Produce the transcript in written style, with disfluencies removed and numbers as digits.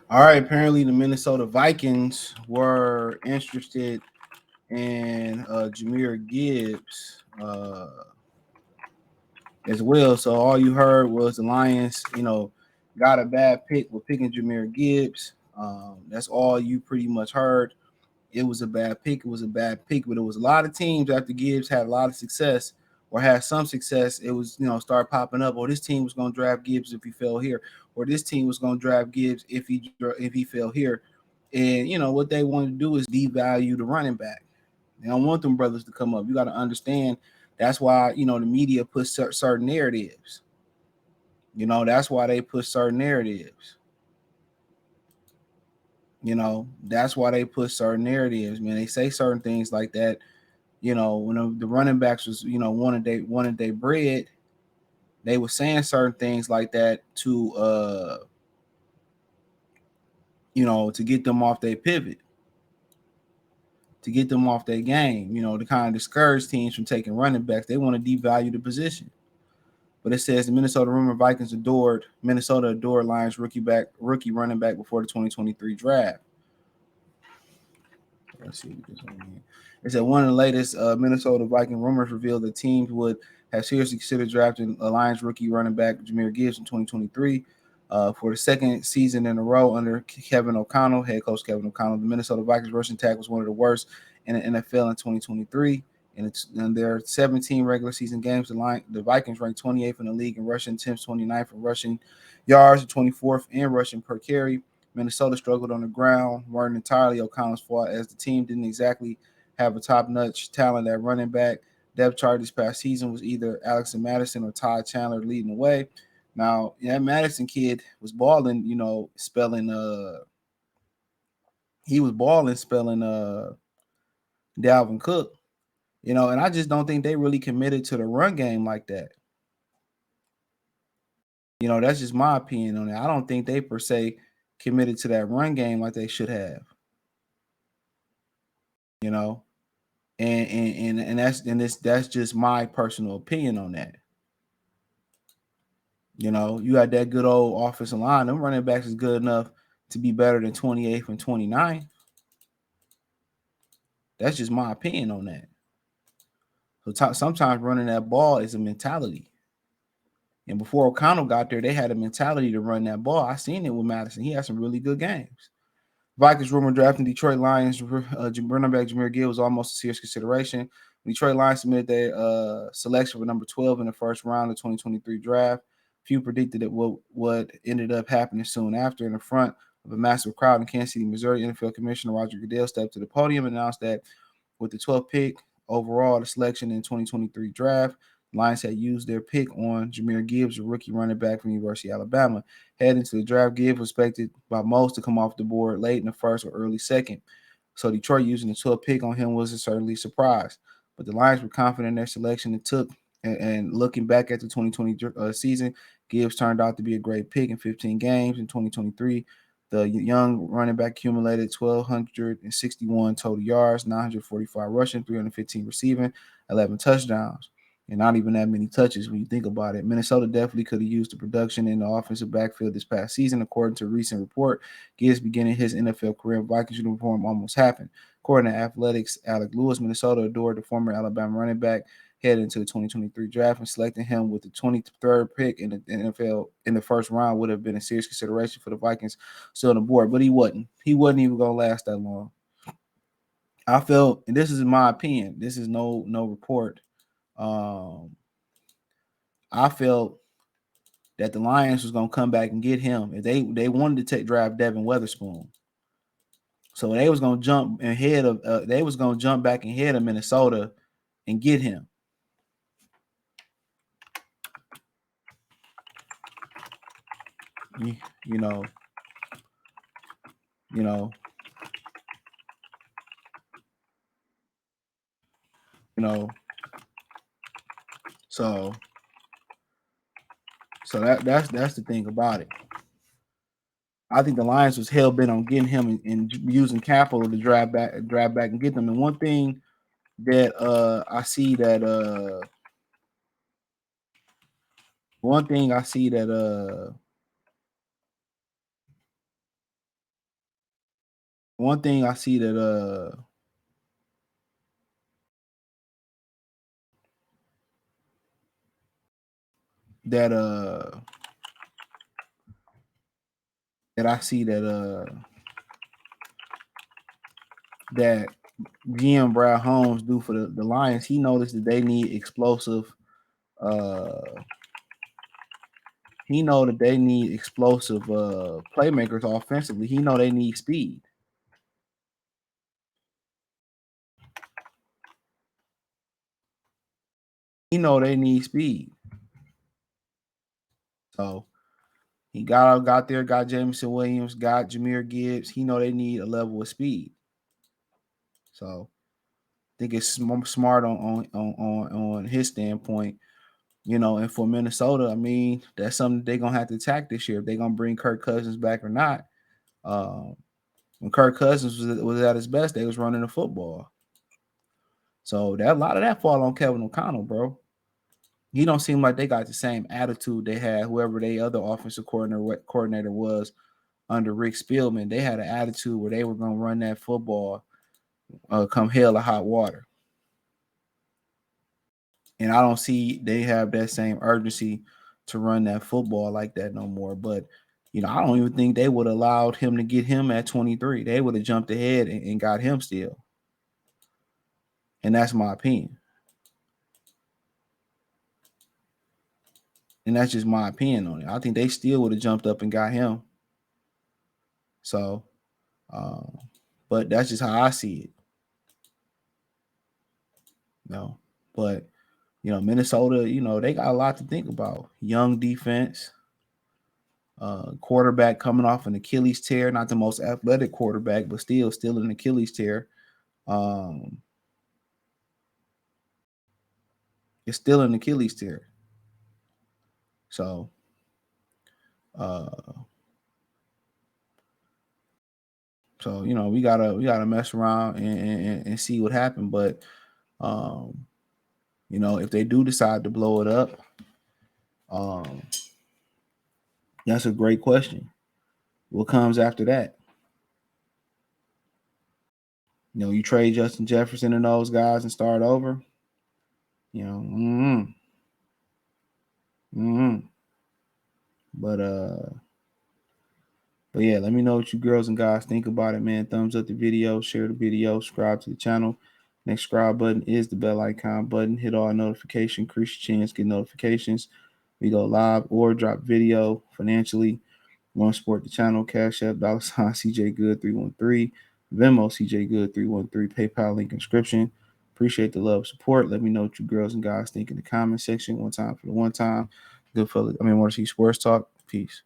All right. Apparently, the Minnesota Vikings were interested in Jahmyr Gibbs as well. So all you heard was the Lions, got a bad pick with picking Jahmyr Gibbs. That's all you pretty much heard. It was a bad pick. It was a bad pick, but it was a lot of teams after Gibbs had a lot of success or had some success. It was, start popping up. Or this team was going to draft Gibbs if he fell here, or this team was going to draft Gibbs if he fell here. And what they wanted to do is devalue the running back. They don't want them brothers to come up. You got to understand. That's why the media puts certain narratives. That's why they put certain narratives. That's why they put certain narratives. Man, they say certain things like that. When the running backs was wanted they bread, they were saying certain things like that to get them off their pivot, to get them off their game. To kind of discourage teams from taking running backs. They want to devalue the position. But it says the Minnesota adored Lions rookie running back before the 2023 draft. Let's see what this one means. It said one of the latest Minnesota Viking rumors revealed that teams would have seriously considered drafting Lions rookie running back Jahmyr Gibbs in 2023. For the second season in a row under Kevin O'Connell, head coach Kevin O'Connell, the Minnesota Vikings rushing attack was one of the worst in the NFL in 2023. In their 17 regular season games, the Vikings ranked 28th in the league in rushing attempts, 29th in rushing yards, and 24th in rushing per carry. Minnesota struggled on the ground, weren't entirely O'Connell's fault, as the team didn't exactly have a top-notch talent at running back. Depth chart this past season was either Alex and Madison or Todd Chandler leading the way. Now, that Madison kid was balling, spelling he was balling spelling Dalvin Cook. And I just don't think they really committed to the run game like that. That's just my opinion on it. I don't think they per se committed to that run game like they should have. You know, and that's just my personal opinion on that. You got that good old offensive line. Them running backs is good enough to be better than 28th and 29th. That's just my opinion on that. So sometimes running that ball is a mentality. And before O'Connell got there, they had a mentality to run that ball. I seen it with Madison. He had some really good games. Vikings rumor drafting Detroit Lions running back Jahmyr Gibbs was almost a serious consideration. Detroit Lions submitted their selection for number 12 in the first round of the 2023 draft. Few predicted that what ended up happening soon after. In the front of a massive crowd in Kansas City, Missouri, NFL Commissioner Roger Goodell stepped to the podium and announced that with the 12th pick overall, the selection in 2023 draft, Lions had used their pick on Jahmyr Gibbs, a rookie running back from the University of Alabama. Heading to the draft, Gibbs was expected by most to come off the board late in the first or early second. So Detroit using the 12th pick on him was certainly a surprise. But the Lions were confident in their selection and took. And looking back at the 2020 season, Gibbs turned out to be a great pick in 15 games in 2023. The young running back accumulated 1,261 total yards, 945 rushing, 315 receiving, 11 touchdowns, and not even that many touches when you think about it. Minnesota definitely could have used the production in the offensive backfield this past season. According to a recent report, Gibbs beginning his NFL career in Vikings uniform almost happened. According to Athletics, Alec Lewis, Minnesota adored the former Alabama running back heading into the 2023 draft, and selecting him with the 23rd pick in the NFL in the first round would have been a serious consideration for the Vikings still on the board. But he wasn't. He wasn't even going to last that long. I felt, and this is my opinion, this is no report. Um, I felt that the Lions was going to come back and get him. If they wanted to draft Devin Weatherspoon. So they was going to jump ahead of they was going to jump back ahead of Minnesota and get him. You, you know, you know, you know. So that's the thing about it. I think the Lions was hell bent on getting him and using capital to drive back and get them. And one thing that I see that one thing I see that One thing I see that that I see that GM Brad Holmes do for the Lions. He noticed that they need explosive. Uh, he know that they need explosive playmakers offensively. He know they need speed. He know they need speed. So he got there, got Jameson Williams, got Jahmyr Gibbs. He know they need a level of speed. So I think it's smart on his standpoint. And for Minnesota, I mean, that's something they're gonna have to attack this year if they're gonna bring Kirk Cousins back or not. Um, when Kirk Cousins was at his best, they was running the football. So that a lot of that fall on Kevin O'Connell, bro. He don't seem like they got the same attitude they had whoever they other offensive coordinator was under Rick Spielman. They had an attitude where they were gonna run that football come hell or hot water. And I don't see they have that same urgency to run that football like that no more. But I don't even think they would have allowed him to get him at 23. They would have jumped ahead and got him still. And that's my opinion. And that's just my opinion on it. I think they still would have jumped up and got him. So, but that's just how I see it. But Minnesota, they got a lot to think about. Young defense, quarterback coming off an Achilles tear, not the most athletic quarterback, but still an Achilles tear. It's still an Achilles tear. So, uh, we gotta mess around and see what happened. But if they do decide to blow it up, um, that's a great question. What comes after that? You trade Justin Jefferson and those guys and start over. You know, mm-hmm. But yeah, let me know what you girls and guys think about it, man. Thumbs up the video, share the video, subscribe to the channel. Next subscribe button is the bell icon button. Hit all notifications, increase your chance, get notifications. We go live or drop video financially. Want to support the channel? Cash App, $ CJ Good 313, Venmo CJ Good 313, PayPal link inscription. Appreciate the love, support. Let me know what you girls and guys think in the comment section. One time for the one time. Good fellas. Want to see sports talk. Peace.